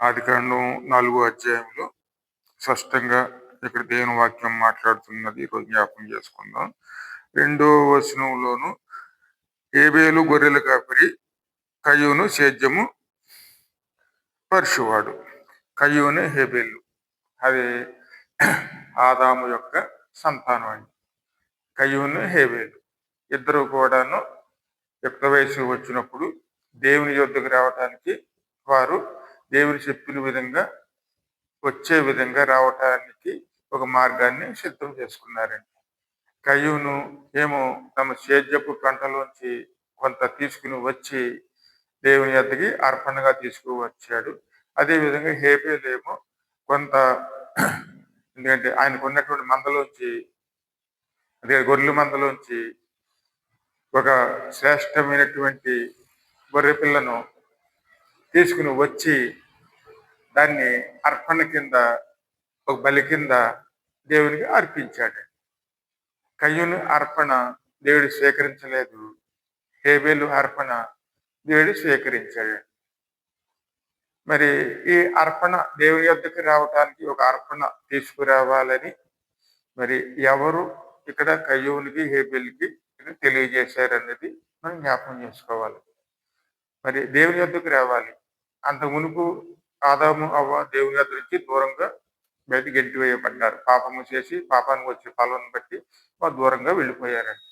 ఆదికాండం 4వ అధ్యాయంలో స్పష్టంగా ఇక్కడ దేవుని వాక్యం మాట్లాడుతున్నది. ఈరోజు జ్ఞాపకం చేసుకుందాం. 2వ వచనంలోను హేబేలు గొర్రెల కాపరి, కయ్యూను సేద్యము పరుషువాడు. కయ్యూను హేబేలు అది ఆదాము యొక్క సంతానం అండి. కయ్యూను హేబేలు ఇద్దరు కూడాను యుక్త వయసు వచ్చినప్పుడు దేవుని యొద్దకు రావటానికి వారు దేవుని చెప్పిన విధంగా వచ్చే విధంగా రావటానికి ఒక మార్గాన్ని సిద్ధం చేసుకున్నారండి. కయ్యూను ఏమో తమ సేద్యపు పంటలోంచి కొంత తీసుకుని వచ్చి దేవుని యొద్దకి అర్పణగా తీసుకువచ్చాడు. అదేవిధంగా హేబేలు ఏమో కొంత ఎందుకంటే ఆయనకు ఉన్నటువంటి మందలోంచి అదే గొర్రెల మందలోంచి ఒక శ్రేష్టమైనటువంటి గొర్రె పిల్లను తీసుకుని వచ్చి దాన్ని అర్పణ కింద ఒక బలి కింద దేవునికి అర్పించాడు. కయ్యూను అర్పణ దేవుడు స్వీకరించలేదు, హేబేలు అర్పణ దేవుడు స్వీకరించాడు. మరి ఈ అర్పణ దేవుని యొద్దకు రావటానికి ఒక అర్పణ తీసుకురావాలని మరి ఎవరు ఇక్కడ కయ్యూనికి హేబేలుకి తెలియజేశారన్నది మనం జ్ఞాపకం చేసుకోవాలి. మరి దేవుని యొద్దకు రావాలి. అంత మునుపు ఆదాము అవ్వ దేవుని యొద్ద నుంచి దూరంగా బయటికి గెంటివేయబడ్డారు. పాపము చేసి పాపానికి వచ్చే ఫలం బట్టి వారు దూరంగా వెళ్ళిపోయారండి.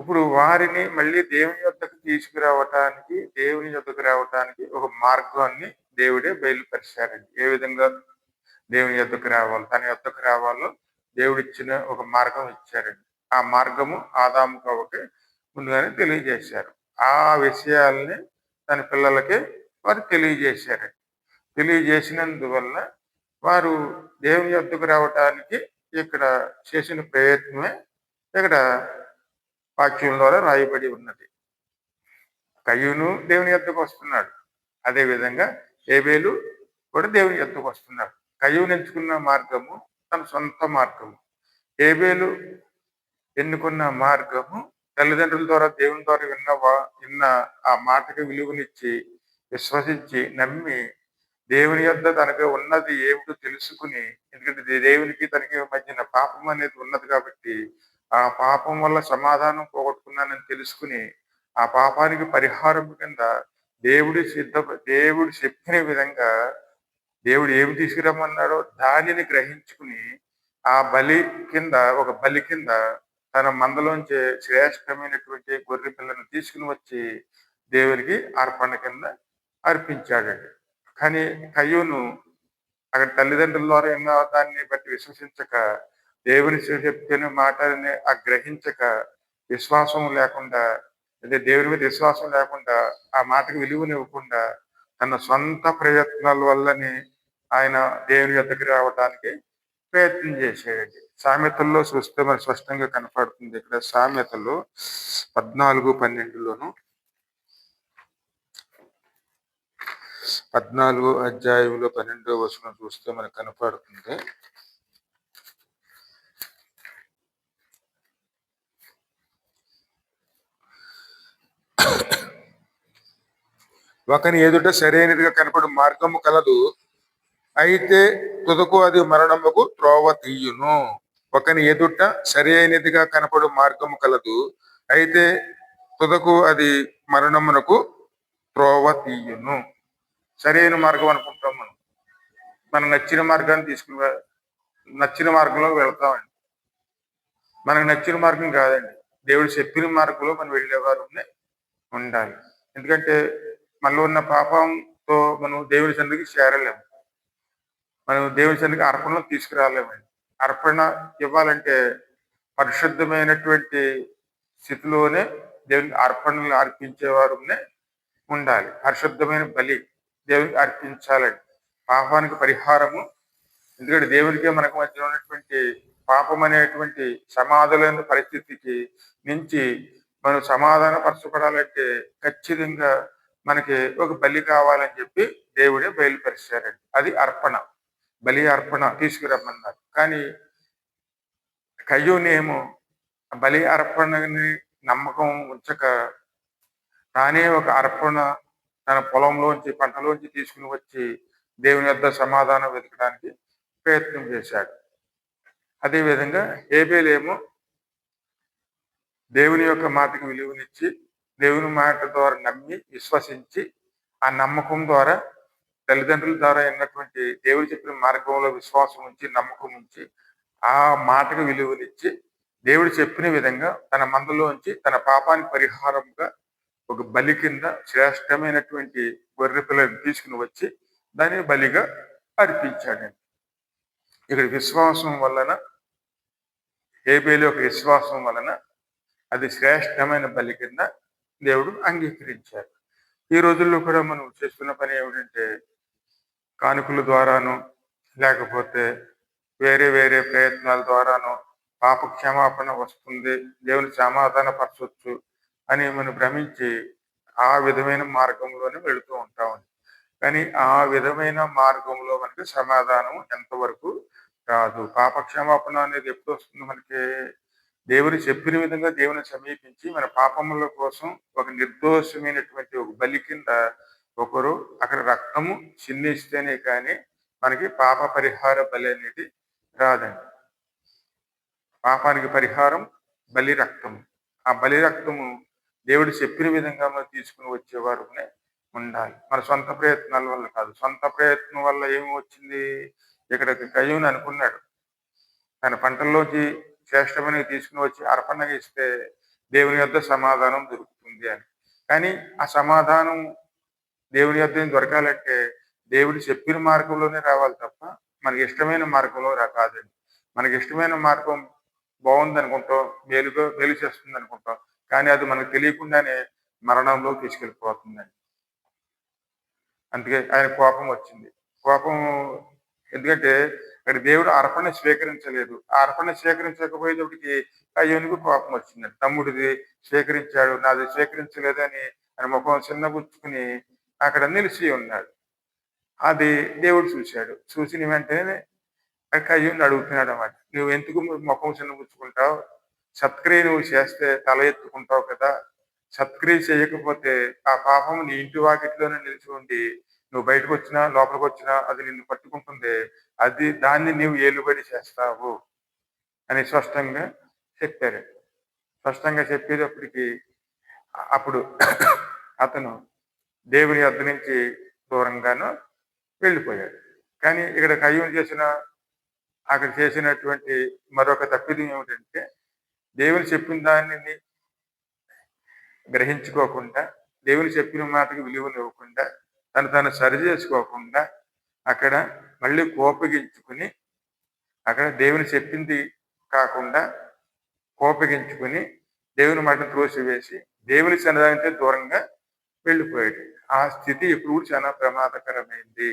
ఇప్పుడు వారిని మళ్ళీ దేవుని యొద్దకు తీసుకురావటానికి ఒక మార్గాన్ని దేవుడే బయలుపరిచారండి. ఏ విధంగా దేవుని యొద్దకు రావాలి, తన యొద్దకు రావాలో దేవుడిచ్చిన ఒక మార్గం ఇచ్చారండి. ఆ మార్గము ఆదాము అవ్వకి ముందుగానే తెలియజేశారు. ఆ విషయాల్ని తన పిల్లలకి వారు తెలియజేశారండి. తెలియజేసినందువల్ల వారు దేవుని యొద్దకు రావటానికి ఇక్కడ చేసిన ప్రయత్నమే ఇక్కడ వాక్యం ద్వారా రాయబడి ఉన్నది. కయ్యూను దేవుని యొద్దకు వస్తున్నాడు, అదేవిధంగా హేబేలు కూడా దేవుని యొద్దకు వస్తున్నాడు. కయ్యూను ఎంచుకున్న మార్గము తన సొంత మార్గము, హేబేలు ఎన్నుకున్న మార్గము తల్లిదండ్రుల ద్వారా దేవుని ద్వారా విన్న ఆ మాటకి విలువనిచ్చి విశ్వసించి నమ్మి దేవుని యొద్ద తనకు ఉన్నది ఏమిటో తెలుసుకుని, ఎందుకంటే దేవునికి తనకి మధ్యన పాపం అనేది ఉన్నది కాబట్టి ఆ పాపం వల్ల సమాధానం పోగొట్టుకున్నానని తెలుసుకుని ఆ పాపానికి పరిహారం కింద దేవుడు చెప్పిన విధంగా దేవుడు ఏమి తీసుకురమ్మన్నాడో దానిని గ్రహించుకుని ఆ ఒక బలి కింద తన మందలోంచి శ్రేష్టమైనటువంటి గొర్రె పిల్లను తీసుకుని వచ్చి దేవునికి అర్పణ కింద అర్పించాడండి. కానీ కయ్యూను అక్కడ తల్లిదండ్రుల ద్వారా ఎన్నో దాన్ని బట్టి విశ్వసించక, దేవుని చెప్పిన మాటని గ్రహించక, విశ్వాసం లేకుండా, అంటే దేవుని మీద విశ్వాసం లేకుండా, ఆ మాటకు విలువనివ్వకుండా తన సొంత ప్రయత్నాల వల్లని ఆయన దేవుని యొద్దకు రావడానికి ప్రయత్నం చేశాడండి. సామెతల్లో చూస్తే మరి స్పష్టంగా కనపడుతుంది. ఇక్కడ సామెతలు 14:12లోను 14వ అధ్యాయంలో 12వ వచనం చూస్తే మనకు కనపడుతుంది. ఒకని ఎదుట సరైనదిగా కనపడు మార్గము కలదు, అయితే తుదకు అది మరణముకు త్రోవ తీయును. ఒకని ఎదుట సరైనదిగా కనపడు మార్గము కలదు, అయితే తుదకు అది మరణమునకు త్రోవ తీయును. సరైన మార్గం అనుకుంటాం మనం నచ్చిన మార్గాన్ని నచ్చిన మార్గంలో వెళ్తామండి. మనకు నచ్చిన మార్గం కాదండి, దేవుడు చెప్పిన మార్గంలో మనం వెళ్ళేవారు ఉండాలి. ఎందుకంటే మనలో ఉన్న పాపంతో మనం దేవుని సన్నిధికి చేరలేము, మనం దేవుని సన్నిధికి అర్పణలో తీసుకురాలేమండి. అర్పణ ఇవ్వాలంటే పరిశుద్ధమైనటువంటి స్థితిలోనే దేవునికి అర్పణలు అర్పించేవారు ఉండాలి. పరిశుద్ధమైన బలి దేవునికి అర్పించాలండి. పాపానికి పరిహారము, ఎందుకంటే దేవునికే మనకు మధ్య ఉన్నటువంటి పాపం అనేటువంటి సమాధులైన పరిస్థితికి నుంచి మనం సమాధాన పరచబడాలంటే ఖచ్చితంగా మనకి ఒక బలి కావాలని చెప్పి దేవుడే బయలుపరిచారండి. అది అర్పణ, బలి అర్పణ తీసుకురమ్మన్నారు. కానీ కయ్యూనేమో బలి అర్పణని నమ్మకం ఉంచక తానే ఒక అర్పణ తన పొలంలోంచి పంటలోంచి తీసుకుని వచ్చి దేవుని యొద్ద సమాధానం వెతకడానికి ప్రయత్నం చేశాడు. అదేవిధంగా హేబేలేమో దేవుని యొక్క మాటకి విలువనిచ్చి దేవుని మాట ద్వారా నమ్మి విశ్వసించి ఆ నమ్మకం ద్వారా తల్లిదండ్రుల ద్వారా అయినటువంటి దేవుడు చెప్పిన మార్గంలో విశ్వాసం ఉంచి నమ్మకం ఉంచి ఆ మాటకు విలువనిచ్చి దేవుడు చెప్పిన విధంగా తన మందలోంచి తన పాపానికి పరిహారంగా ఒక బలి కింద శ్రేష్టమైనటువంటి గొర్రె పిల్లని తీసుకుని వచ్చి దాన్ని బలిగా అర్పించాడండి. ఇక్కడ విశ్వాసం వలన హేబేలు యొక్క విశ్వాసం వలన అది శ్రేష్టమైన బలి కింద దేవుడు అంగీకరించారు. ఈ రోజుల్లో కూడా మనం చేస్తున్న పని ఏమిటంటే కానుకల ద్వారాను లేకపోతే వేరే వేరే ప్రయత్నాల ద్వారాను పాప క్షమాపణ వస్తుంది, దేవుని సమాధాన పరచవచ్చు అని మనం భ్రమించి ఆ విధమైన మార్గంలోనే వెళుతూ ఉంటామండి. కానీ ఆ విధమైన మార్గంలో మనకి సమాధానం ఎంతవరకు రాదు. పాప క్షమాపణ అనేది ఎప్పుడు వస్తుంది మనకి? దేవుని చెప్పిన విధంగా దేవుని సమీపించి మన పాపముల కోసం ఒక నిర్దోషమైనటువంటి ఒక బలి కింద ఒకరు అక్కడ రక్తము చిందిస్తేనే కానీ మనకి పాప పరిహార బలి అనేది రాదండి. పాపానికి పరిహారం బలి రక్తము. ఆ బలి రక్తము దేవుడు చెప్పిన విధంగా మనం తీసుకుని వచ్చేవారునే ఉండాలి. మన సొంత ప్రయత్నాల వల్ల కాదు. సొంత ప్రయత్నం వల్ల ఏమి వచ్చింది? ఇక్కడ కయ్యూని అనుకున్నాడు తన పంటల్లోంచి శ్రేష్టమైనవి తీసుకుని వచ్చి అర్పణగా ఇస్తే దేవుని యొద్ద సమాధానం దొరుకుతుంది అని. కానీ ఆ సమాధానం దేవుని యొద్ద దొరకాలంటే దేవుడు చెప్పిన మార్గంలోనే రావాలి తప్ప మనకి ఇష్టమైన మార్గంలో కాదండి. మనకి ఇష్టమైన మార్గం బాగుంది అనుకుంటాం, మేలు చేస్తుంది అనుకుంటాం, కానీ అది మనకు తెలియకుండానే మరణంలో తీసుకెళ్ళిపోతుందండి. అందుకే ఆయన కోపం వచ్చింది. కోపం ఎందుకంటే ఇక్కడ దేవుడు అర్పణ స్వీకరించలేదు. ఆ అర్పణ స్వీకరించకపోయేటప్పటికి కయ్యూనికి కోపం వచ్చిందండి. తమ్ముడిది స్వీకరించాడు, నాది స్వీకరించలేదని ఆయన ముఖం చిన్నబుచ్చుకుని అక్కడ నిలిచి ఉన్నాడు. అది దేవుడు చూశాడు. చూసిన వెంటనే కయ్యూని అడుగుతున్నాడు అన్నమాట, నువ్వు ఎందుకు ముఖం చిన్నబుచ్చుకుంటావు? సత్క్రియ నువ్వు చేస్తే తల ఎత్తుకుంటావు కదా, సత్క్రియ చేయకపోతే ఆ పాపం నీ ఇంటి వాకిట్లోనే నిలిచి ఉండి నువ్వు బయటకు వచ్చినా లోపలికి వచ్చినా అది నిన్ను పట్టుకుంటుంది, దాన్ని నీవు ఏలుబడి చేస్తావు అని స్పష్టంగా చెప్పారు. స్పష్టంగా చెప్పేటప్పటికి అప్పుడు అతను దేవుని యొద్ద నుంచి దూరంగాను వెళ్ళిపోయాడు. కానీ ఇక్కడ కయ్యూని అక్కడ చేసినటువంటి మరొక తప్పిదం ఏమిటంటే దేవుని చెప్పిన దానిని గ్రహించుకోకుండా, దేవుని చెప్పిన మాటకి విలువనివ్వకుండా, తను సరి చేసుకోకుండా అక్కడ మళ్ళీ కోపగించుకుని అక్కడ దేవుని చెప్పింది కాకుండా కోపగించుకుని దేవుని మాటను త్రోసివేసి దేవుని సన్నిధానంతో దూరంగా వెళ్ళిపోయాడు. ఆ స్థితి ఎప్పుడు చాలా ప్రమాదకరమైంది.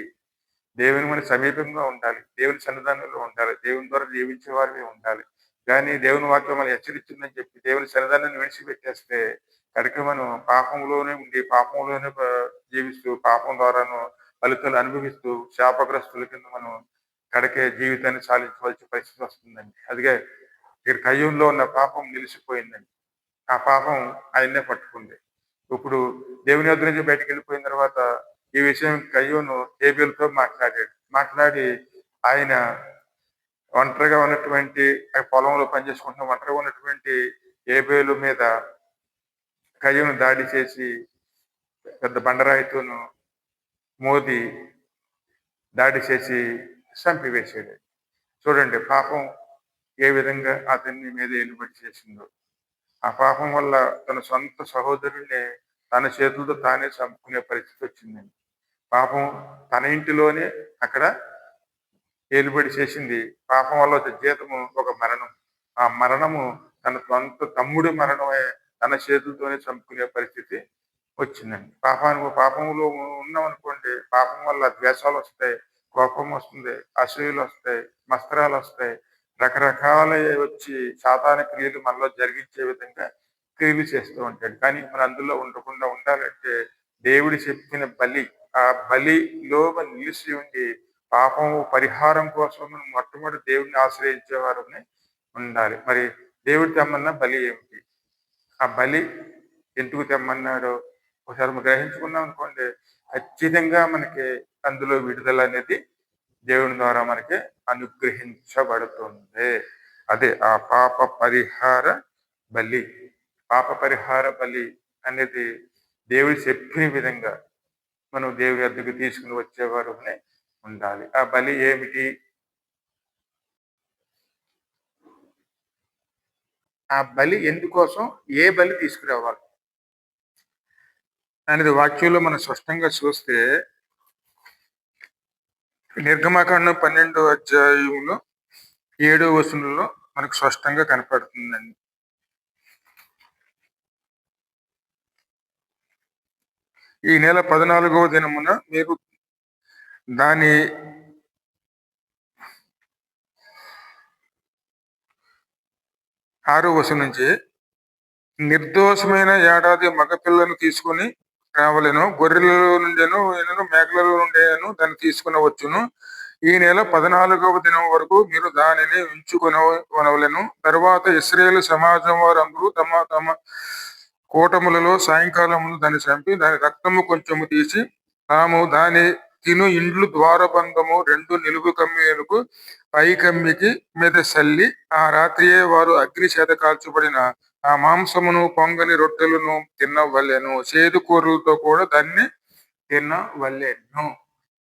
దేవుని మన సమీపంగా ఉండాలి, దేవుని సన్నిధానంలో ఉండాలి, దేవుని ద్వారా జీవించే వారిని ఉండాలి. కానీ దేవుని వాక్యం మనం హెచ్చరించిందని చెప్పి దేవుని సన్నిధానాన్ని విడిచిపెట్టేస్తే కనుక మనం పాపంలోనే ఉండి పాపంలోనే జీవిస్తూ పాపం ద్వారాను ఫలితాలు అనుభవిస్తూ శాపగ్రస్తుల కింద మనం కడకే జీవితాన్ని సాధించవలసిన పరిస్థితి వస్తుందండి. అదిగే ఇక్కడ కయ్యూన్లో ఉన్న పాపం నిలిచిపోయిందండి. ఆ పాపం ఆయన్నే పట్టుకుంది. ఇప్పుడు దేవుని యొద్ద నుంచి బయటకు వెళ్ళిపోయిన తర్వాత ఈ విషయం కయ్యూను హేబేలుతో మాట్లాడి ఆయన ఒంటరిగా ఉన్నటువంటి పొలంలో పనిచేసుకుంటున్న ఒంటరిగా ఉన్నటువంటి హేబేలు మీద కయ్యూను దాడి చేసి పెద్ద బండరాయితోను మోది దాడి చేసి చంపివేసాడు. చూడండి పాపం ఏ విధంగా అతన్ని మీద ఏలుబడి చేసిందో. ఆ పాపం వల్ల తన సొంత సహోదరుడిని తన చేతులతో తానే చంపుకునే పరిస్థితి వచ్చిందండి. పాపం తన ఇంటిలోనే అక్కడ ఏలుబడి చేసింది. పాపం వల్ల వచ్చే జీతము ఒక మరణం. ఆ మరణము తన సొంత తమ్ముడి మరణమే తన చేతులతోనే చంపుకునే పరిస్థితి వచ్చిందండి. పాపంలో ఉన్నామనుకోండి, పాపం వల్ల ద్వేషాలు వస్తాయి, కోపం వస్తుంది, అసూయలు వస్తాయి, మస్త్రాలు వస్తాయి, రకరకాల వచ్చి సాధారణ క్రియలు మనలో జరిగించే విధంగా క్రియలు చేస్తూ ఉంటాడు. కానీ మన అందులో ఉండకుండా ఉండాలంటే దేవుడు చెప్పిన బలి, ఆ బలిలో నిలిచి ఉండి పాపం పరిహారం కోసం మనం మొట్టమొదటి దేవుడిని ఆశ్రయించేవారని ఉండాలి. మరి దేవుడు తెమ్మన్న బలి ఏమిటి? ఆ బలి ఎందుకు తెమ్మన్నాడో ఒకసారి మనం గ్రహించుకున్నాం అనుకోండి, ఖచ్చితంగా మనకి అందులో విడుదల అనేది దేవుని ద్వారా మనకి అనుగ్రహించబడుతుంది. అదే ఆ పాప పరిహార బలి. పాప పరిహార బలి అనేది దేవుడు చెప్పిన విధంగా మనం దేవుని వద్దకు తీసుకుని వచ్చేవారునే ఉండాలి. ఆ బలి ఏమిటి? ఆ బలి ఎందుకోసం, ఏ బలి తీసుకురావాలి అనేది వాక్యంలో మనం స్పష్టంగా చూస్తే, నిర్గమకాండం 12వ అధ్యాయంలో 7వ వచనంలో మనకు స్పష్టంగా కనపడుతుందండి. ఈ నెల 14వ దినమున మీరు దాని 6వ వచనం నుంచి, నిర్దోషమైన ఏడాది మగపిల్లను తీసుకుని రావలెను, గొర్రెలలో నుండేను మేకలలో నుండేను దాన్ని తీసుకుని వచ్చును. ఈ నెల 14వ దినం వరకు మీరు దానిని ఉంచుకొనవలెను. తరువాత ఇశ్రాయేలు సమాజం వారందరూ తమ తమ కూటములలో సాయంకాలమును దాన్ని చంపి దాని రక్తము కొంచెము తీసి తాము దాని తిను ఇండ్లు ద్వారబంధము 2 నిలువు కమ్మిలకు పై కమ్మికి మీద చల్లి ఆ రాత్రియే వారు అగ్ని చేత కాల్చబడిన ఆ మాంసమును పొంగని రొట్టెలను తినవలెను, చేదు కూరలతో కూడా దాన్ని తినవలెను.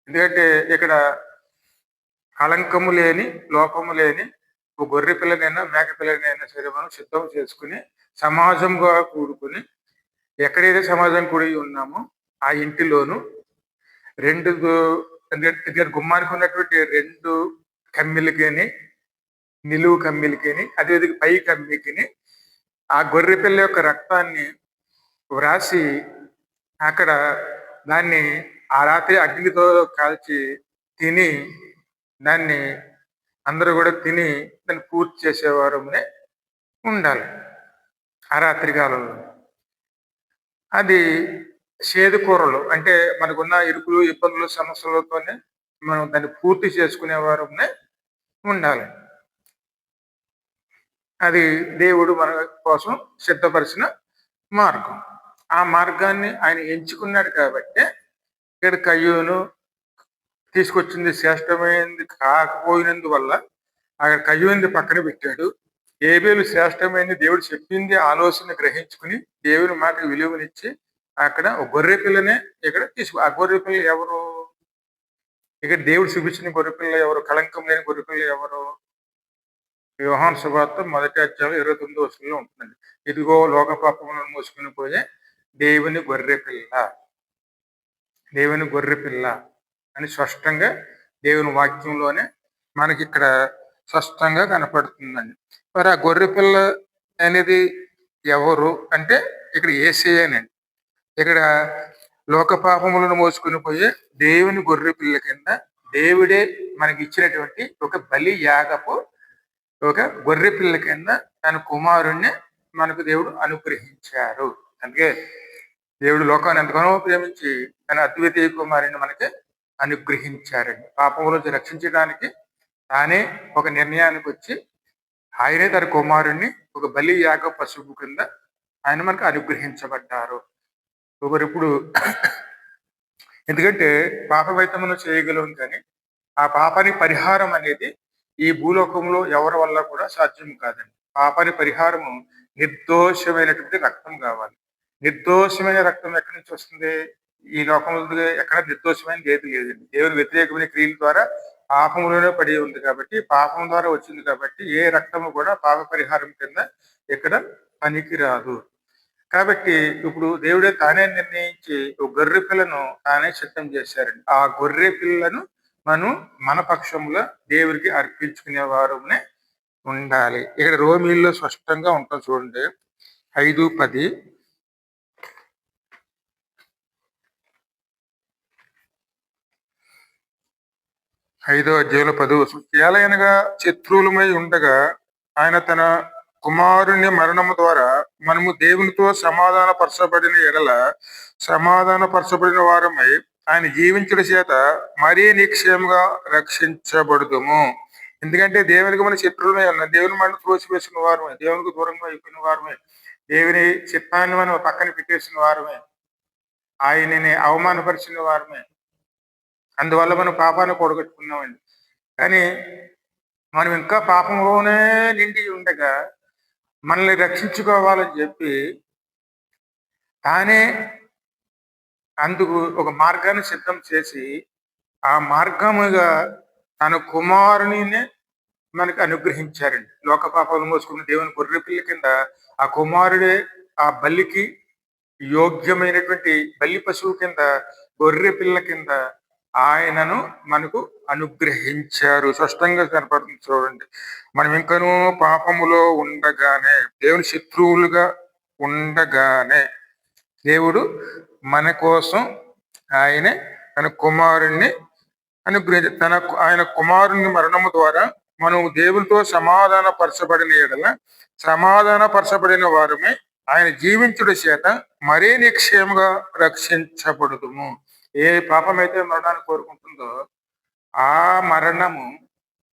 ఎందుకంటే ఇక్కడ కళంకము లేని, లోపము లేని ఒక గొర్రె పిల్లనైనా మేక పిల్లనైనా సరే మనం సిద్ధం చేసుకుని సమాజంగా కూడుకుని, ఎక్కడైతే సమాజం కూడి ఉన్నామో ఆ ఇంటిలోను 2 గుమ్మానికి ఉన్నటువంటి 2 కమ్మిలకిని, నిలువు కమ్మిలకిని, అదేవిధంగా పై కమ్మికిని ఆ గొర్రె పిల్ల యొక్క రక్తాన్ని వ్రాసి అక్కడ దాన్ని ఆ రాత్రి అగ్నితో కాల్చి తిని, దాన్ని అందరూ కూడా తిని దాన్ని పూర్తి చేసేవారునే ఉండాలి ఆ రాత్రి కాలంలో. అది చేదు కూరలు అంటే మనకున్న ఇరుకులు, ఇబ్బందులు, సమస్యలతోనే మనం దాన్ని పూర్తి చేసుకునేవారునే ఉండాలి. అది దేవుడు మన కోసం సిద్ధపరిచిన మార్గం. ఆ మార్గాన్ని ఆయన ఎంచుకున్నాడు కాబట్టి ఇక్కడ కయ్యూను తీసుకొచ్చింది శ్రేష్టమైనది కాకపోయినందువల్ల అక్కడ కయ్యూనిది పక్కన పెట్టాడు. ఏబేలు శ్రేష్టమైనది దేవుడు చెప్పింది ఆలోచన గ్రహించుకుని దేవుని మాట విలువనిచ్చి అక్కడ ఒక గొర్రె పిల్లనే ఇక్కడ ఆ గొర్రె పిల్ల ఎవరు? ఇక్కడ దేవుడు చూపించిన గొర్రె పిల్ల ఎవరు? కళంకం లేని గొర్రె పిల్ల ఎవరు? యోహాను సువార్త 1వ అధ్యాయం 29వ వచనంలో ఉంటుందండి. ఇదిగో లోక పాపములను మోసుకుని పోయే దేవుని గొర్రె పిల్ల, దేవుని గొర్రె పిల్ల అని స్పష్టంగా దేవుని వాక్యంలోనే మనకి ఇక్కడ స్పష్టంగా కనపడుతుందండి. మరి ఆ గొర్రె పిల్ల అనేది ఎవరు అంటే ఇక్కడ యేసయ్యనండి. ఇక్కడ లోక పాపములను మోసుకుని పోయే దేవుని గొర్రె పిల్ల కింద దేవుడే మనకి ఇచ్చినటువంటి ఒక బలి యాగపు ఒక గొర్రె పిల్ల కింద తన కుమారుణ్ణి మనకు దేవుడు అనుగ్రహించారు. అందుకే దేవుడు లోకాన్ని ఎంతగానో ప్రేమించి తన అద్వితీయ కుమారుని మనకి అనుగ్రహించారండి. పాపం నుంచి రక్షించడానికి తానే ఒక నిర్ణయానికి వచ్చి ఆయనే తన కుమారుణ్ణి ఒక బలి యాగ పశువు కింద ఆయన మనకు అనుగ్రహించబడ్డారు. ఇప్పుడు ఎందుకంటే పాపమైతే మనం చేయగలం, కానీ ఆ పాపానికి పరిహారం అనేది ఈ భూలోకంలో ఎవరి వల్ల కూడా సాధ్యం కాదండి. పాపాని పరిహారము నిర్దోషమైనటువంటి రక్తం కావాలి. నిర్దోషమైన రక్తం ఎక్కడి నుంచి వస్తుంది? ఈ లోకంలో ఎక్కడ నిర్దోషమైనది ఏది లేదండి. దేవుని వ్యతిరేకమైన క్రియల ద్వారా పాపంలోనే పడి ఉంది కాబట్టి, పాపం ద్వారా వచ్చింది కాబట్టి ఏ రక్తము కూడా పాప పరిహారం కింద ఇక్కడ పనికిరాదు. కాబట్టి ఇప్పుడు దేవుడే తానే నిర్ణయించి ఒక గొర్రె పిల్లను తానే సిద్ధం చేశారండి. ఆ గొర్రె పిల్లను మనం మన పక్షంలో దేవుడికి అర్పించుకునే వారునే ఉండాలి. ఇక్కడ రోమీల్లో స్పష్టంగా ఉంటాం చూడండి, 5:10. 5వ అధ్యాయంలో 10వ వచనం. ఏలయనగా శత్రువులమై ఉండగా ఆయన తన కుమారుని మరణము ద్వారా మనము దేవునితో సమాధాన పరచబడిన ఎడల సమాధానపరచబడిన వారమై ఆయన జీవించడం చేత మరీ నిక్షేమంగా రక్షించబడుదుము. ఎందుకంటే దేవునికి మన శత్రువులమే ఉన్నాం, దేవుని మనం త్రోసివేసిన వారమే, దేవునికి దూరంగా అయిపోయిన వారమే, దేవుని చిత్తాన్ని మనం పక్కన పెట్టేసిన వారమే. ఆయనని అవమానపరిచిన వారమే. అందువల్ల మనం పాపాన్ని కూడగట్టుకున్నామండి. కానీ మనం ఇంకా పాపంలోనే నిండి ఉండగా మనల్ని రక్షించుకోవాలని చెప్పి తానే అందుకు ఒక మార్గాన్ని సిద్ధం చేసి ఆ మార్గముగా తన కుమారునినే మనకు అనుగ్రహించారండి. లోక పాపాలు మోసుకున్న దేవుని గొర్రె పిల్ల కింద ఆ కుమారుడే ఆ బలికి యోగ్యమైనటువంటి బలి పశువు కింద గొర్రె పిల్ల కింద ఆయనను మనకు అనుగ్రహించారు. స్పష్టంగా కనపడుతుంది చూడండి. మనం ఇంకనూ పాపములో ఉండగానే దేవుని శత్రువులుగా ఉండగానే దేవుడు మన కోసం ఆయనే తన కుమారుణ్ణి ఆయన కుమారుని మరణము ద్వారా మనం దేవునితో సమాధానపరచబడిన ఎడల సమాధానపరచబడిన వారమే ఆయన జీవించుట చేత మరీ నిక్షేమంగా రక్షించబడుదుము. ఏ పాపమైతే మరణాన్ని కోరుకుంటుందో ఆ మరణము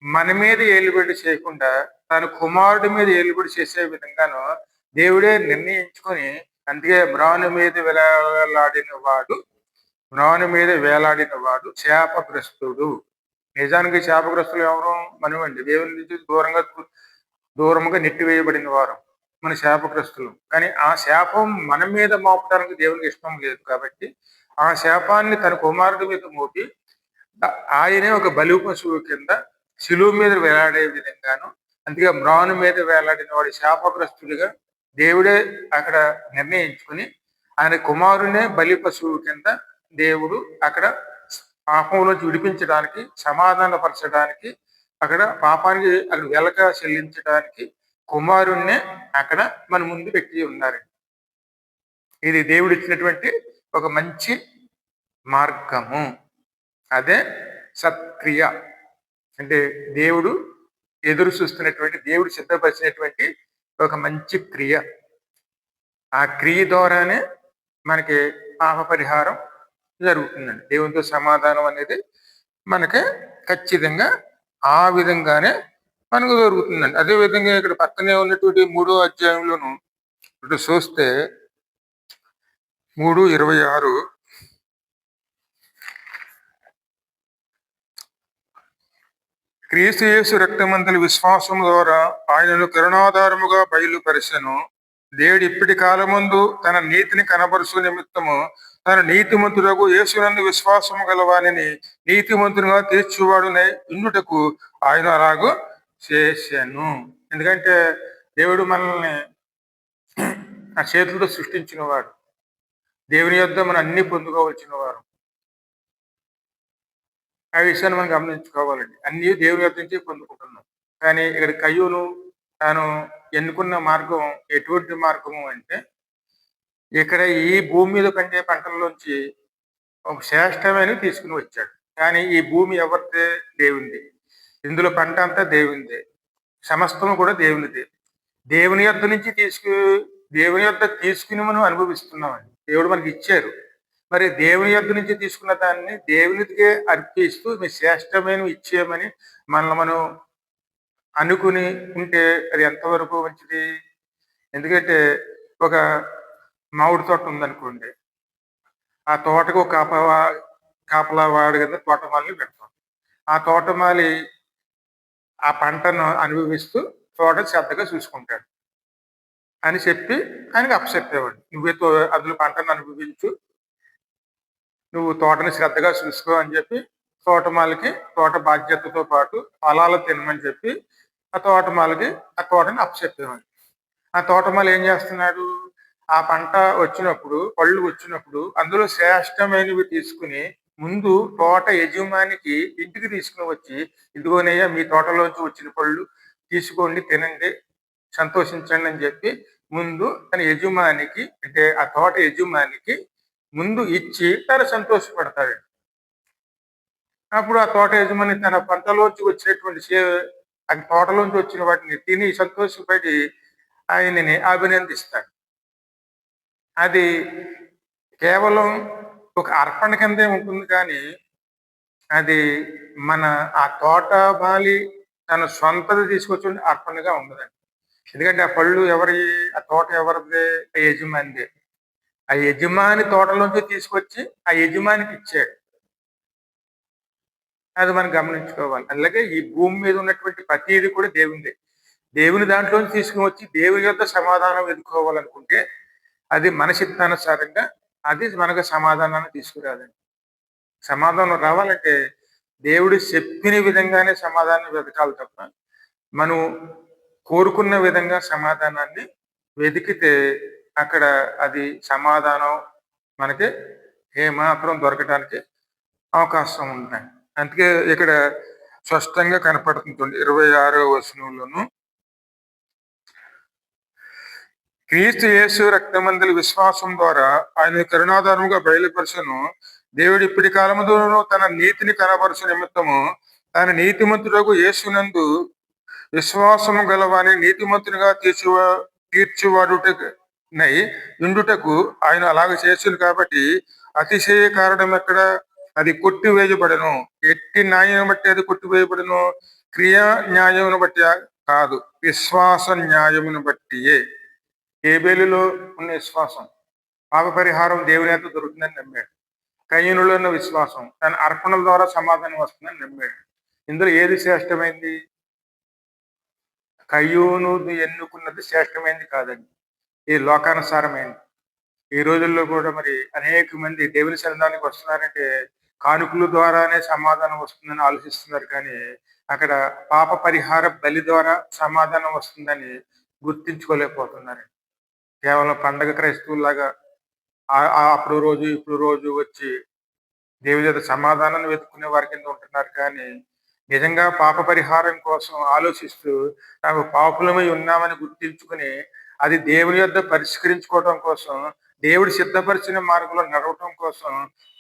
మన మీద ఏలుబడి చేయకుండా తన కుమారుడి మీద ఏలుబడి చేసే విధంగాను దేవుడే నిర్ణయించుకొని, అందుకే మ్రాను మీద వేలాడిన వాడు శాపగ్రస్తుడు. నిజానికి శాపగ్రస్తులు ఎవరు? మనమండి. దేవుని నుంచి దూరంగా నెట్టివేయబడిన వారు మన శాపగ్రస్తులు. కానీ ఆ శాపం మన మీద మోపడానికి దేవునికి ఇష్టం లేదు కాబట్టి ఆ శాపాన్ని తన కుమారుడి మీద మోపి ఆయనే ఒక బలి పశువు కింద శిలువు మీద వేలాడే విధంగాను, అందుకే మ్రాను మీద వేలాడిన వాడి శాపగ్రస్తుడిగా దేవుడే అక్కడ నిర్ణయించుకుని ఆయన కుమారునే బలి పశువు కింద దేవుడు అక్కడ పాపంలోంచి విడిపించడానికి, సమాధానపరచడానికి, అక్కడ పాపానికి అక్కడ వెలక చెల్లించడానికి కుమారుణ్ణే అక్కడ మన ముందు పెట్టి ఉన్నారండి. ఇది దేవుడు ఇచ్చినటువంటి ఒక మంచి మార్గము. అదే సత్క్రియ. అంటే దేవుడు ఎదురు చూస్తున్నటువంటి, దేవుడు సిద్ధపరిచినటువంటి ఒక మంచి క్రియ. ఆ క్రియ ద్వారానే మనకి పాప పరిహారం జరుగుతుందండి. దేవునితో సమాధానం అనేది మనకి ఖచ్చితంగా ఆ విధంగానే మనకు జరుగుతుందండి. అదే విధంగా ఇక్కడ పక్కనే ఉన్నటువంటి 3వ అధ్యాయంలోను ఇటు చూస్తే 3:26 క్రీస్తు యేసు రక్తమంతలి విశ్వాసం ద్వారా ఆయనను కరుణాధారముగా బయలుపరిచెను. దేవుడు ఇప్పటి కాలమందు తన నీతిని కనబరుచు నిమిత్తము తన నీతిమంతులకు యేసునందు విశ్వాసము గలవానిని నీతిమంతునిగా తీర్చువాడునై ఉండుటకు ఆయన అలాగూ చేశాను. ఎందుకంటే దేవుడు మనల్ని ఆ చేతులతో సృష్టించిన వాడు. దేవుని యొద్ద మనం అన్ని పొందుకోవలసిన వారు. ఆ విషయాన్ని మనం గమనించుకోవాలండి. అన్ని దేవుని యొద్ద నుంచి పొందుకుంటున్నాం. కానీ ఇక్కడ కయ్యూను తాను ఎన్నుకున్న మార్గం ఎటువంటి మార్గము అంటే, ఇక్కడ ఈ భూమి మీద పండే పంటల్లోంచి ఒక శ్రేష్టమైన తీసుకుని వచ్చాడు. కానీ ఈ భూమి ఎవరిదే? దేవునిది. ఇందులో పంట అంతా దేవునిదే, సమస్తము కూడా దేవునిదే. దేవుని యొద్ద తీసుకుని మనం అనుభవిస్తున్నామండి. దేవుడు మనకి ఇచ్చారు. మరి దేవుని యొద్ద నుంచి తీసుకున్న దాన్ని దేవునికే అర్పిస్తూ మీ శ్రేష్టమైన ఇచ్చేయమని మనల్ని మనం అనుకుని ఉంటే అది ఎంతవరకు మంచిది? ఎందుకంటే ఒక మామిడి తోట ఉందనుకోండి, ఆ తోటకు కాపలా వాడు కదా తోటమాలిని పెడతాం. ఆ తోటమాలి ఆ పంటను అనుభవిస్తూ తోట శ్రద్ధగా చూసుకుంటాడు అని చెప్పి ఆయనకు అప్పచెప్పేవాడు. నువ్వే అందులో పంటను అనుభవించు, నువ్వు తోటని శ్రద్ధగా చూసుకో అని చెప్పి తోటమాలికి తోట బాధ్యతతో పాటు ఫలాలు తినమని చెప్పి ఆ తోటమాలికి ఆ తోటని అప్పచెప్పేవాడు. ఆ తోటమాలి ఏం చేస్తున్నాడు? ఆ పంట వచ్చినప్పుడు, పళ్ళు వచ్చినప్పుడు అందులో శ్రేష్టమైనవి తీసుకుని ముందు తోట యజమానికి ఇంటికి తీసుకుని వచ్చి, ఇదిగోనయ్యా మీ తోటలోంచి వచ్చిన పళ్ళు తీసుకోండి, తినండి, సంతోషించండి అని చెప్పి ముందు తన యజమానికి, అంటే ఆ తోట యజమానికి ముందు ఇచ్చి తను సంతోషపడతాడు. అప్పుడు ఆ తోట యజమాని తన పంటలోంచి వచ్చినటువంటి ఆ తోటలోంచి వచ్చిన వాటిని తిని సంతోషపడి ఆయనని అభినందిస్తాడు. అది కేవలం ఒక అర్పణ కిందే ఉంటుంది, కానీ అది ఆ తోట బాలి తన సొంతది తీసుకొచ్చి అర్పణగా ఉండదండి. ఎందుకంటే ఆ పళ్ళు ఆ తోట ఎవరిదే? యజమానిదే. ఆ యజమాని తోటలోంచి తీసుకొచ్చి ఆ యజమానికి ఇచ్చాడు. అది మనం గమనించుకోవాలి. అలాగే ఈ భూమి మీద ఉన్నటువంటి ప్రతీది కూడా దేవునిదే. దేవుని దాంట్లోంచి తీసుకొని వచ్చి దేవుని యొక్క సమాధానం వెతుక్కోవాలనుకుంటే అది మన చిత్తానుసారంగా అది మనకు సమాధానాన్ని తీసుకురాదండి. సమాధానం రావాలంటే దేవుడు చెప్పిన విధంగానే సమాధానం వెతకాలి తప్ప మనం కోరుకున్న విధంగా సమాధానాన్ని వెతికితే అక్కడ అది సమాధానం మనకి ఏమాత్రం దొరకటానికి అవకాశం ఉందండి. అందుకే ఇక్కడ స్పష్టంగా కనపడుతుంది 26వ వచనంలోను, క్రీస్తు యేసు రక్తమందలి విశ్వాసం ద్వారా ఆయన కరుణాధారముగా బయలుపరచను. దేవుడు ఇప్పటి కాలములోనూ తన నీతిని కనపరచు నిమిత్తము ఆయన నీతిమంతుడకు యేసునందు విశ్వాసము గలవాని నీతిమంతునిగా తీర్చువాడుటనై ఉండుటకు ఆయన అలాగ చేసింది. కాబట్టి అతిశయ కారణం ఎక్కడ? అది కొట్టివేయబడను. ఎట్టి న్యాయం బట్టి అది కొట్టివేయబడను? క్రియా న్యాయమును బట్టి కాదు, విశ్వాస న్యాయమును బట్టియే. హేబేలులో ఉన్న విశ్వాసం, పాప పరిహారం దేవుని యొక్క దొరుకుతుందని నమ్మాడు. కయ్యూనులో ఉన్న విశ్వాసం, తన అర్పణల ద్వారా సమాధానం వస్తుందని నమ్మాడు. ఇందులో ఏది శ్రేష్టమైంది? కయ్యూను ఎన్నుకున్నది శ్రేష్టమైంది కాదండి, ఇది లోకానుసారమైంది. ఈ రోజుల్లో కూడా మరి అనేక మంది దేవుని సన్నిధానానికి వస్తున్నారంటే కానుకల ద్వారానే సమాధానం వస్తుందని ఆలోచిస్తున్నారు, కానీ అక్కడ పాప పరిహార బలి ద్వారా సమాధానం వస్తుందని గుర్తించుకోలేకపోతున్నారు. కేవలం పండగ క్రైస్తవులాగా అప్పుడు రోజు ఇప్పుడు రోజు వచ్చి దేవుని యొక్క సమాధానాన్ని వెతుక్కునే వారి కింద ఉంటున్నారు, కానీ నిజంగా పాప పరిహారం కోసం ఆలోచిస్తూ నాకు పాపులమై ఉన్నామని గుర్తించుకుని అది దేవుని యొద్ద పరిష్కరించుకోవడం కోసం దేవుడు సిద్ధపరిచిన మార్గంలో నడవటం కోసం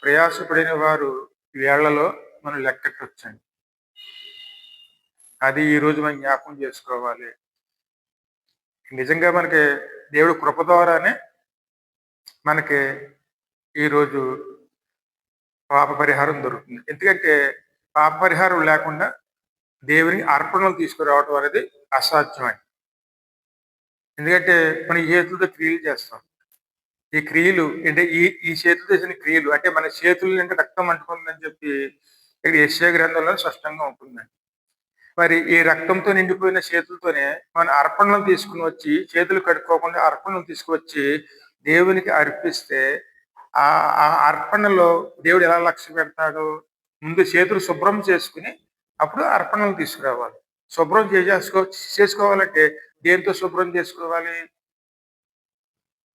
ప్రయాసపడిన వారు వేళ్లలో మనం లెక్కట్టొచ్చండి. అది ఈ రోజు మనం జ్ఞాపకం చేసుకోవాలి. నిజంగా మనకి దేవుడు కృప ద్వారానే మనకి ఈరోజు పాప పరిహారం దొరుకుతుంది. ఎందుకంటే పాప పరిహారం లేకుండా దేవునికి అర్పణలు తీసుకురావటం అనేది అసాధ్యమని. ఎందుకంటే మనం ఈ చేతులతో క్రియలు చేస్తాం. ఈ క్రియలు అంటే ఈ చేతులు చేసిన క్రియలు అంటే మన చేతుల నుండి రక్తం అంటుకుందని చెప్పి ఇక్కడ యెషయా గ్రంథంలో స్పష్టంగా ఉంటుందండి. మరి ఈ రక్తంతో నిండిపోయిన చేతులతోనే మన అర్పణలు తీసుకుని వచ్చి, చేతులు కడుక్కోకుండా అర్పణలు తీసుకువచ్చి దేవునికి అర్పిస్తే ఆ అర్పణలో దేవుడు ఎలా లక్ష్య పెడతాడు? ముందు చేతులు శుభ్రం చేసుకుని అప్పుడు అర్పణలు తీసుకురావాలి. శుభ్రం చేసుకోవాలంటే దేంతో శుభ్రం చేసుకోవాలి?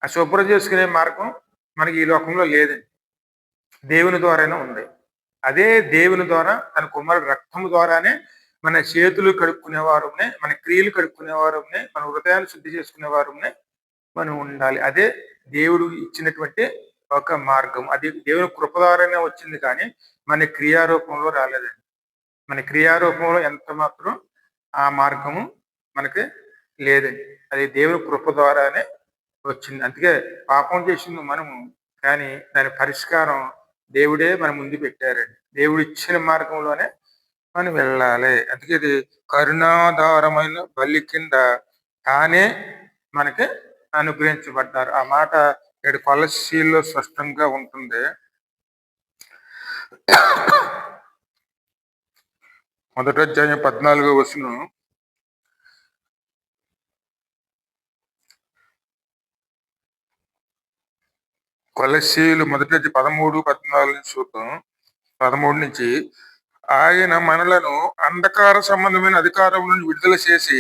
ఆ శుభ్రం చేసుకునే మార్గం మనకి ఈ లోకంలో లేదండి, దేవుని ద్వారానే ఉంది. అదే దేవుని ద్వారా తన కుమారుడు రక్తము ద్వారానే మన చేతులు కడుక్కునేవారునే, మన క్రియలు కడుక్కునేవారునే, మన హృదయాన్ని శుద్ధి చేసుకునేవారునే మనం ఉండాలి. అదే దేవుడు ఇచ్చినటువంటి ఒక మార్గం. అది దేవుని కృప ద్వారానే వచ్చింది, కానీ మన క్రియారూపంలో రాలేదండి. మన క్రియారూపంలో ఎంత మాత్రం ఆ మార్గము మనకి లేదండి. అది దేవుని కృప ద్వారానే వచ్చింది. అందుకే పాపం చేసింది మనము, కానీ దాని పరిష్కారం దేవుడే మన ముందు పెట్టారండి. దేవుడు ఇచ్చిన మార్గంలోనే మనం వెళ్ళాలి. అందుకే ఇది కరుణాధారమైన బలి కింద తానే మనకి అనుగ్రహించబడ్డారు. ఆ మాట ఇక్కడ కొలస్సీల్లో స్పష్టంగా ఉంటుంది. మొదటి అధ్యాయం 14వ వచనం, కొలస్సీలు మొదటి 13-14 చూద్దాం. 13 నుంచి, ఆయన మనలను అంధకార సంబంధమైన అధికారం నుండి విడుదల చేసి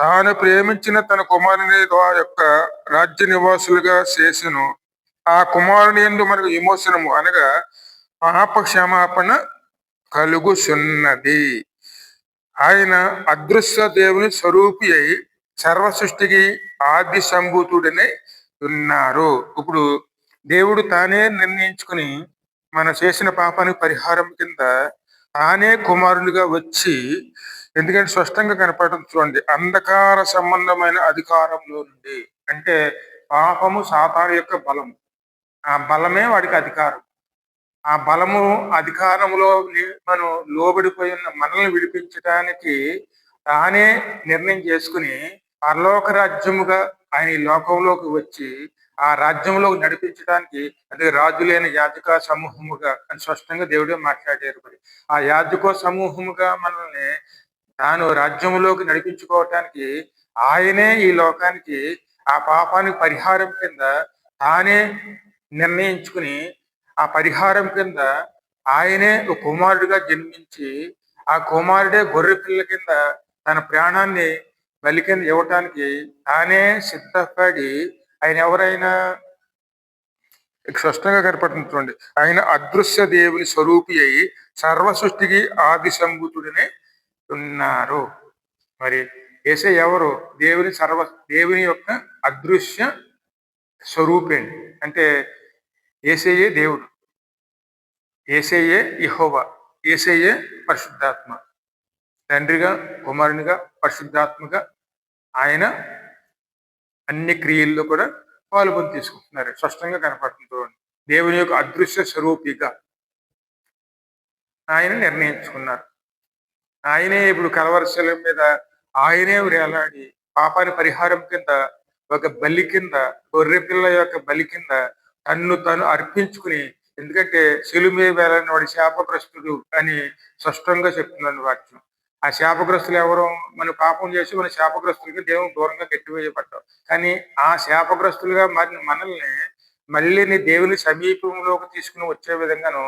తాను ప్రేమించిన తన కుమారుని యొక్క రాజ్య నివాసులుగా చేసెను. ఆ కుమారుని యందు మనకు విమోచనము అనగా పాప క్షమాపణ కలుగుచున్నది. ఆయన అదృశ్య దేవుని స్వరూపి అయి సర్వ సృష్టికి ఆది సంభూతుడనే ఉన్నారు. ఇప్పుడు దేవుడు తానే నిర్ణయించుకుని మనం చేసిన పాపానికి పరిహారం కింద తానే కుమారునిగా వచ్చి, ఎందుకంటే స్పష్టంగా కనపడటం చూడండి, అంధకార సంబంధమైన అధికారంలో నుండి, అంటే పాపము సాతాను యొక్క బలం, ఆ బలమే వాడికి అధికారం. ఆ బలము అధికారంలో మనం లోబడిపోయి ఉన్న మనల్ని విడిపించడానికి తానే నిర్ణయం చేసుకుని పరలోక రాజ్యముగా ఆయన ఈ లోకంలోకి వచ్చి ఆ రాజ్యంలోకి నడిపించడానికి అదే రాజులైన యాజక సమూహముగా అని స్పష్టంగా దేవుడే మాట్లాడారు. మరి ఆ యాజక సమూహముగా మనల్ని తాను రాజ్యంలోకి నడిపించుకోవటానికి ఆయనే ఈ లోకానికి ఆ పాపానికి పరిహారం కింద తానే నిర్ణయించుకుని ఆ పరిహారం కింద ఆయనే ఒక కుమారుడిగా జన్మించి ఆ కుమారుడే గొర్రె పిల్ల కింద తన ప్రాణాన్ని బలి కింద ఇవ్వటానికి తానే సిద్ధపడి ఆయన ఎవరైనా స్పష్టంగా కనపడుతుంది చూడండి. ఆయన అదృశ్య దేవుని స్వరూపి అయి సర్వ సృష్టికి ఆది సంభూతుడినే ఉన్నారు. మరి యేసయ్య ఎవరు? దేవుని యొక్క అదృశ్య స్వరూపి అంటే యేసయ్యే దేవుడు, యేసయ్యే యెహోవా, యేసయ్యే పరిశుద్ధాత్మ. తండ్రిగా, కుమారునిగా, పరిశుద్ధాత్మగా ఆయన అన్ని క్రియల్లో కూడా పాల్గొని తీసుకుంటున్నారు. స్పష్టంగా కనపడుతుంది చూడండి. దేవుని యొక్క అదృశ్య స్వరూపిగా ఆయన నిర్ణయించుకున్నారు. ఆయనే ఇప్పుడు కలవరశిల మీద ఆయనే వేలాడి పాపాని పరిహారం కింద ఒక బలి కింద గొర్రె పిల్ల యొక్క బలి కింద తను అర్పించుకుని, ఎందుకంటే శిలువ మీద వేలాడిన వాడి శాపగ్రస్తుడు అని స్పష్టంగా చెప్తున్నాను వాక్యం. ఆ శాపగ్రస్తులు ఎవరు? మన పాపం చేసి మన శాపగ్రస్తులకి దేవుని దూరంగా గట్టివేయబడ్డాం. కానీ ఆ శాపగ్రస్తులుగా మారిన మనల్ని మళ్ళీ నీ దేవుని సమీపంలోకి తీసుకుని వచ్చే విధంగాను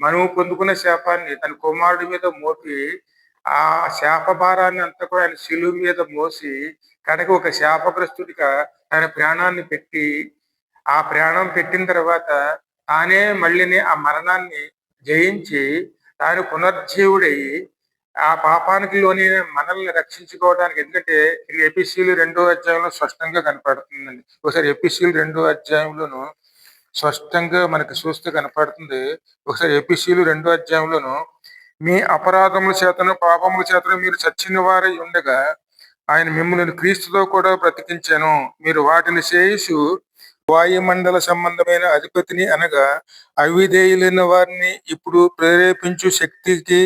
మనము పొందుకున్న శాపాన్ని తన కుమారుడి మీద మోపి ఆ శాప భారాన్ని అంతా కూడా ఆయన శిలువ మీద మోసి కనుక ఒక శాపగ్రస్తుడిగా తన ప్రాణాన్ని పెట్టి ఆ ప్రాణం పెట్టిన తర్వాత తానే మళ్ళీని ఆ మరణాన్ని జయించి తాను పునర్జీవుడై ఆ పాపానికి లోని మనల్ని రక్షించుకోవడానికి, ఎందుకంటే ఇది ఎపిసీలు 2వ అధ్యాయంలో స్పష్టంగా కనపడుతుందండి. ఒకసారి ఎపిసీలు 2వ అధ్యాయంలోను స్పష్టంగా మనకి చూస్తే కనపడుతుంది. ఒకసారి ఎపిసీలు 2వ అధ్యాయంలోను మీ అపరాధముల చేతను పాపముల చేతను మీరు చచ్చిన వారై ఉండగా ఆయన మిమ్మల్ని క్రీస్తుతో కూడా బ్రతికించాను. మీరు వాటిని చేయిసు వాయుమండల సంబంధమైన అధిపతిని అనగా అవిధేయులైన వారిని ఇప్పుడు ప్రేరేపించు శక్తికి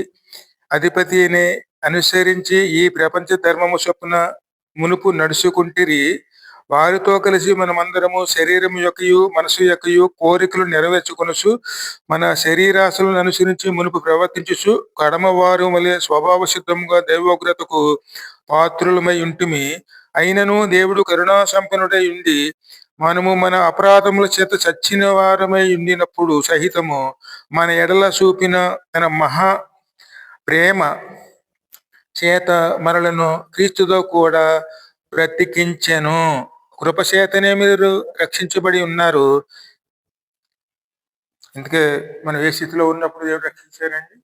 అధిపతిని అనుసరించి ఈ ప్రపంచ ధర్మము చొప్పున మునుపు నడుచుకుంటిరి. వారితో కలిసి మనమందరము శరీరం యొక్కయు మనసు యొక్కయు కోరికలు నెరవేర్చుకొనుచు మన శరీరాశలను అనుసరించి మునుపు ప్రవర్తించుచు కడమవారు వలె స్వభావ సిద్ధముగా దైవోగ్రతకు పాత్రులమై ఉంటిమి. అయినను దేవుడు కరుణా సంపన్నుడై ఉండి మనము మన అపరాధముల చేత చచ్చిన వారమై ఉండినప్పుడు సహితము మన ఎడల చూపిన తన మహా ప్రేమ చేత మనలను క్రీస్తుతో కూడా బ్రతికించెను. కృపచేతనే మీరు రక్షించబడి ఉన్నారు. అందుకే మనం ఏ స్థితిలో ఉన్నప్పుడు దేవుడు రక్షించారండి?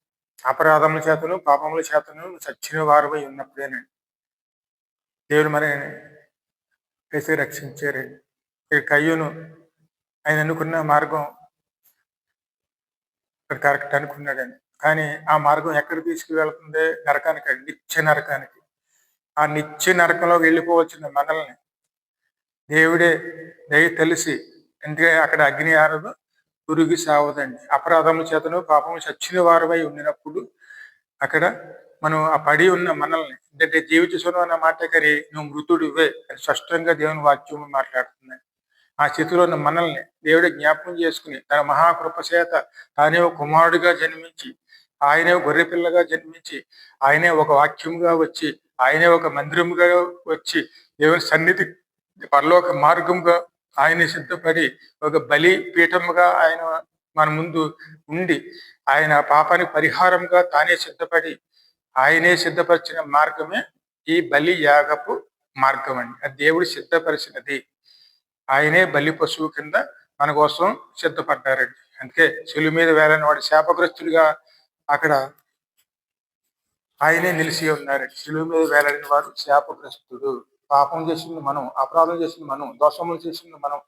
అపరాధముల చేతను పాపముల చేతను చచ్చిన వారమై ఉన్నప్పుడేనండి దేవుడు మన వేసి రక్షించారండి. కయ్యూను ఆయన అనుకున్న మార్గం కరెక్ట్ అనుకున్నాడండి, కానీ ఆ మార్గం ఎక్కడ తీసుకువెళ్తుంది? నరకానికి, నిత్య నరకానికి. ఆ నిత్య నరకంలో వెళ్ళిపోవచ్చిన మనల్ని దేవుడే దయ తెలిసి, ఎందుకంటే అక్కడ అగ్ని ఆరదు, పురుగు సావదండి. అపరాధముల చేతను పాపము చచ్చిన వారమై ఉండినప్పుడు అక్కడ మనం ఆ పడి ఉన్న మనల్ని, ఎందుకంటే జీవిత సుఖం అన్న మాట కరి నువ్వు మృతుడివే అని స్పష్టంగా దేవుని వాక్యం మాట్లాడుతుందండి. ఆ స్థితిలో ఉన్న మనల్ని దేవుడు జ్ఞాపకం చేసుకుని తన మహాకృప చేత తానే ఒక కుమారుడిగా జన్మించి, ఆయనే గొర్రె పిల్లగా జన్మించి, ఆయనే ఒక వాక్యముగా వచ్చి, ఆయనే ఒక మందిరముగా వచ్చి, దేవుని సన్నిధి పరలోక మార్గంగా ఆయన సిద్ధపడి ఒక బలి పీఠముగా ఆయన మన ముందు ఉండి, ఆయన పాపానికి పరిహారంగా తానే సిద్ధపడి ఆయనే సిద్ధపరిచిన మార్గమే ఈ బలి యాగపు మార్గం అండి. అది దేవుడు సిద్ధపరిచినది. ఆయనే బలి పశువు కింద మన కోసం సిద్ధపడ్డారండి. అందుకే శిలువ మీద వేలని వాడు శాపగ్రస్తుడిగా అక్కడ ఆయనే నిలిచి ఉన్నారండి. శిలువ మీద వేలాడిన వాడు శాపగ్రస్తుడు. పాపం చేసింది మనం, అపరాధం చేసింది మనం, దోషములు చేసింది మనం,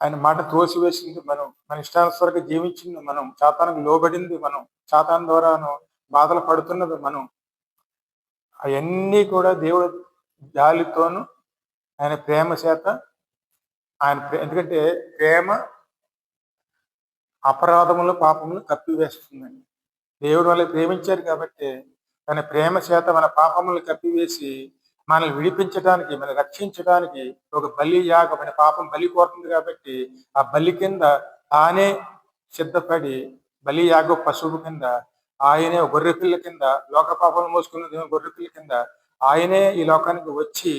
ఆయన మాట తోసివేసింది మనం, మన ఇష్టానుసారంగా జీవించింది మనం, సాతానుకు లోబడింది మనం, సాతాను ద్వారాను బాధలు పడుతున్నది మనం. అవన్నీ కూడా దేవుడు జాలితోను ఆయన ప్రేమ చేత ఎందుకంటే ప్రేమ అపరాధములు పాపములు కప్పివేస్తుందండి. దేవుడు వాళ్ళని ప్రేమించారు కాబట్టి తన ప్రేమ చేత మన పాపములు కప్పివేసి మనల్ని విడిపించడానికి, మనం రక్షించడానికి ఒక బలి యాగం, మన పాపం బలి కోరుతుంది కాబట్టి ఆ బలి కింద తానే సిద్ధపడి బలి యాగ పశువు కింద ఆయనే గొర్రె పిల్ల కింద లోక పాపములు మోసుకున్న దేవుని గొర్రె పిల్ల కింద ఆయనే ఈ లోకానికి వచ్చి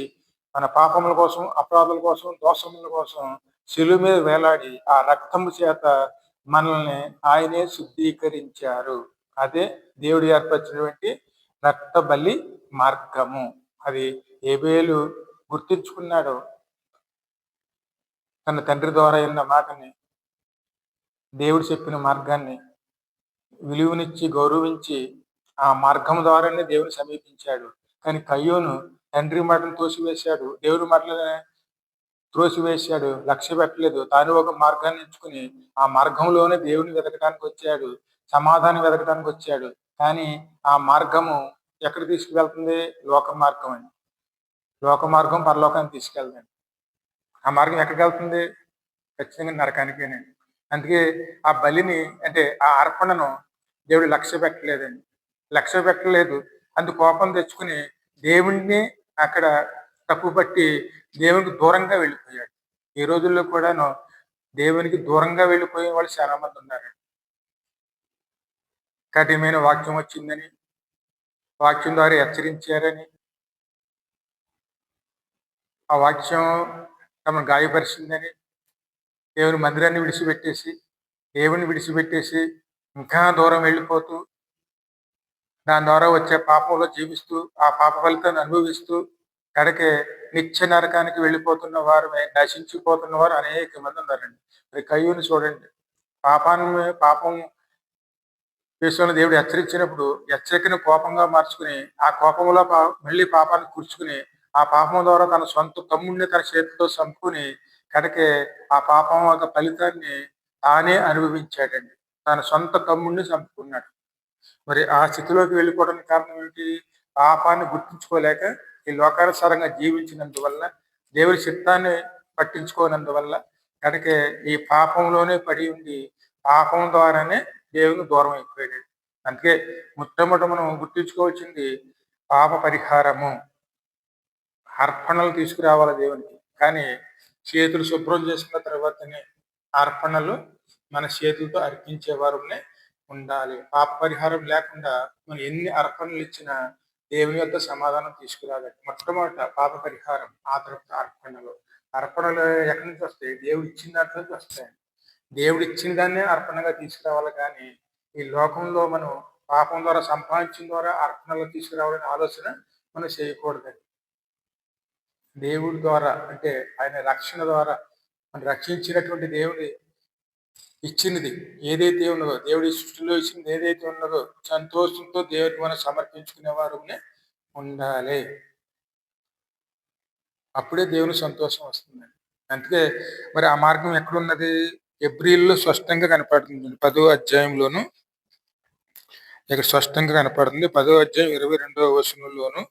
మన పాపముల కోసం, అపరాధుల కోసం, దోషముల కోసం శిలువ మీద వేలాడి ఆ రక్తము చేత మనల్ని ఆయనే శుద్ధీకరించారు. అదే దేవుడు ఏర్పరిచినటువంటి రక్త బలి మార్గము. అది ఏబేలు గుర్తించుకున్నాడు. తన తండ్రి ద్వారా విన్న మాటని, దేవుడు చెప్పిన మార్గాన్ని విలువనిచ్చి గౌరవించి ఆ మార్గం ద్వారానే దేవుని సమీపించాడు. కానీ కయ్యోను తండ్రి మాటను తోసివేశాడు, దేవుడి మాటలనే త్రోసివేశాడు, లక్ష్య పెట్టలేదు. తాను ఒక మార్గాన్ని ఎంచుకుని ఆ మార్గంలోనే దేవుని వెతకడానికి వచ్చాడు, సమాధానం వెతకడానికి వచ్చాడు. కానీ ఆ మార్గము ఎక్కడ తీసుకువెళ్తుంది? లోక మార్గం అండి. లోక మార్గం పరలోకానికి తీసుకెళ్తుంది. ఆ మార్గం ఎక్కడికి వెళ్తుంది? ఖచ్చితంగా నరకానికేనండి. అందుకే ఆ బలిని, అంటే ఆ అర్పణను దేవుడు లక్ష్య పెట్టలేదండి. లక్ష్య పెట్టలేదు. అందుకు కోపం తెచ్చుకుని దేవుణ్ణి అక్కడ తప్పుపట్టి దేవునికి దూరంగా వెళ్ళిపోయాడు. ఈ రోజుల్లో కూడాను దేవునికి దూరంగా వెళ్ళిపోయే వాళ్ళు చాలా మంది ఉన్నారండి. కఠినమైన వాక్యం వచ్చిందని, వాక్యం ద్వారా హెచ్చరించారని, ఆ వాక్యం తమను గాయపరిచిందని దేవుని మందిరాన్ని విడిచిపెట్టేసి, దేవుని విడిచిపెట్టేసి ఇంకా దూరం వెళ్ళిపోతూ, దాని ద్వారా వచ్చే పాపంలో జీవిస్తూ, ఆ పాప ఫలితాన్ని అనుభవిస్తూ కడకే నిత్య నరకానికి వెళ్ళిపోతున్న వారు, నశించిపోతున్న వారు అనేక మంది ఉన్నారండి. మరి కయ్యూని చూడండి, పాపం విషయంలో దేవుడు హెచ్చరించినప్పుడు హెచ్చరికను కోపంగా మార్చుకుని ఆ కోపంలో మళ్ళీ పాపాన్ని కూర్చుకుని ఆ పాపం ద్వారా తన సొంత తమ్ముడిని తన చేతితో చంపుకుని కనుకే ఆ పాపం యొక్క ఫలితాన్ని తానే అనుభవించాడండి. తన సొంత తమ్ముడిని చంపుకున్నాడు. మరి ఆ స్థితిలోకి వెళ్ళిపోవడానికి కారణం ఏమిటి? పాపాన్ని గుర్తించుకోలేక ఈ లోకానుసారంగా జీవించినందువల్ల, దేవుడి చిత్తాన్ని పట్టించుకోనందువల్ల కనుకే ఈ పాపంలోనే పడి ఉండి పాపం ద్వారానే దేవుని దూరం అయిపోయాడు. అందుకే మొట్టమొదట మనం గుర్తించుకోవాల్సింది పాప పరిహారము. అర్పణలు తీసుకురావాలి దేవునికి. కానీ చేతులు శుభ్రం చేసుకున్న తర్వాతనే అర్పణలు మన చేతులతో అర్పించేవారునే ఉండాలి. పాప పరిహారం లేకుండా మనం ఎన్ని అర్పణలు ఇచ్చినా దేవుని యొక్క సమాధానం తీసుకురావాలి. మొట్టమొదట పాప పరిహారం, ఆ తర్వాత అర్పణలు. అర్పణలు ఎక్కడి నుంచి వస్తాయి? దేవుడు ఇచ్చిన దాంట్లో నుంచి వస్తాయి. దేవుడు ఇచ్చిన దాన్నే అర్పణగా తీసుకురావాలి. కానీ ఈ లోకంలో మనం పాపం ద్వారా సంపాదించిన ద్వారా అర్పణలు తీసుకురావాలనే ఆలోచన మనం చేయకూడదండి. దేవుడి ద్వారా, అంటే ఆయన రక్షణ ద్వారా మనం రక్షించినటువంటి దేవుడి ఇచ్చినది ఏదైతే ఉన్నదో, దేవుడి సృష్టిలో ఇచ్చినది ఏదైతే ఉన్నదో సంతోషంతో దేవుడికి మనం సమర్పించుకునే వారునే ఉండాలి. అప్పుడే దేవుని సంతోషం వస్తుందండి. అందుకే మరి ఆ మార్గం ఎక్కడున్నది? ఎబ్రిల్లో స్పష్టంగా కనపడుతుంది. 10వ అధ్యాయంలోను ఇక్కడ స్పష్టంగా కనపడుతుంది. 10వ అధ్యాయం 22వ వచనంలోను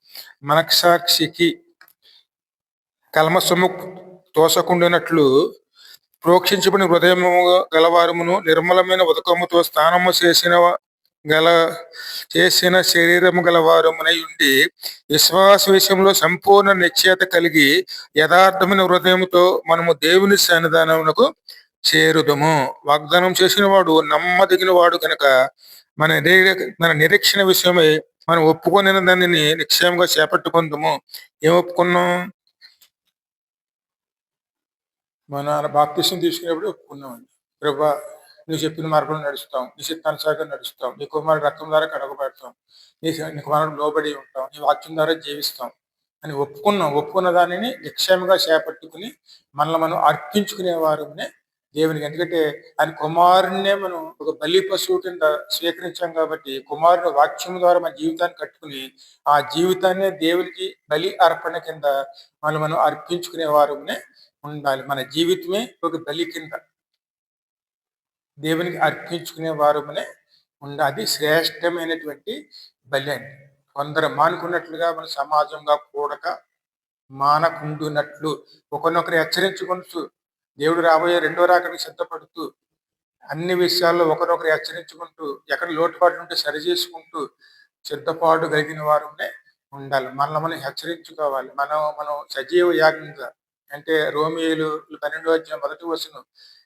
మనస్సాక్షికి కల్మషము తోసకుండినట్లు ప్రోక్షించబడిన హృదయము గలవారమును నిర్మలమైన ఉదకముతో స్నానము చేసిన శరీరము గలవారమునై ఉండి విశ్వాస విషయంలో సంపూర్ణ నిశ్చయత కలిగి యథార్థమైన హృదయముతో మనము దేవుని సన్నిధానమునకు చేరుదము. వాగ్దానం చేసిన వాడు నమ్మదగిన వాడు కనుక మన నిరీక్షణ విషయమై మనం ఒప్పుకొనిన దానిని నిశ్చయంగా చేపట్టుకుందాము. ఏం ఒప్పుకున్నాం? మన బాప్తిసం తీసుకునేప్పుడు ఒప్పుకున్నామండి. ప్రభా, నువ్వు చెప్పిన మార్గంలో నడుస్తాం, నీ చిత్తానుసారంగా నడుస్తాం, నీ కుమారుడు రక్తం ద్వారా కడగబడతాం, నీ కుమారుడు లోబడి ఉంటాం, నీ వాక్యం ద్వారా జీవిస్తాం అని ఒప్పుకున్నాం. ఒప్పుకున్న దానిని నిక్షేమంగా చేపట్టుకుని మనల్ని మనం అర్పించుకునే వారునే దేవునికి. ఎందుకంటే ఆయన కుమారుణ్ణే మనం ఒక బలి పశువు కింద స్వీకరించాం కాబట్టి కుమారుని వాక్యం ద్వారా మన జీవితాన్ని కట్టుకుని ఆ జీవితాన్నే దేవునికి బలి అర్పణ కింద మనం అర్పించుకునే వారునే ఉండాలి. మన జీవితమే ఒక బలి కింద దేవునికి అర్పించుకునే వారమునే ఉండాలి. అది శ్రేష్టమైనటువంటి బలి అండి. కొందరు మానుకున్నట్లుగా మన సమాజంగా కూడక మానకుండునట్లు ఒకరినొకరు హెచ్చరించుకుంటూ దేవుడు రాబోయే రెండో రాకడికి సిద్ధపడుతూ అన్ని విషయాల్లో ఒకరొకరు హెచ్చరించుకుంటూ ఎక్కడ లోటుపాట్లు ఉంటే సరి చేసుకుంటూ సిద్ధపాటు కలిగిన వారునే ఉండాలి. మనల్ని మనం హెచ్చరించుకోవాలి. మనం సజీవ యాగంగా అంటే రోమీయులు 12వ అధ్యాయం మొదటి వచనం.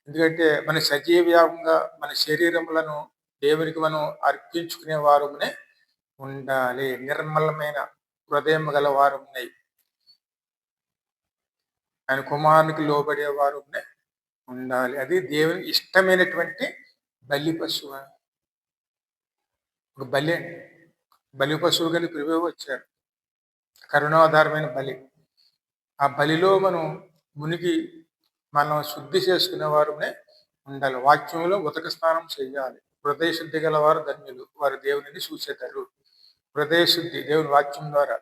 ఎందుకంటే మన సజీవ యాగంగా మన శరీరములను దేవునికి మనం అర్పించుకునే వారమునే ఉండాలి. నిర్మలమైన హృదయం గల వారమునై ఆయన కుమారునికి లోబడే వారమునే ఉండాలి. అది దేవునికి ఇష్టమైనటువంటి బలి పశువు. ఒక బలి అండి. బలి పశువు గాని ప్రభువే వచ్చారు. కరుణాధారమైన బలి. ఆ బలిలో మనం మునిగి మనం శుద్ధి చేసుకునే వారమే ఉండాలి. వాక్యంలో ఉదక స్నానం చేయాలి. హృదయ శుద్ధి గల వారు ధన్యులు. వారు దేవునిని చూసేతారు. హృదయ శుద్ధి దేవుని వాక్యం ద్వారా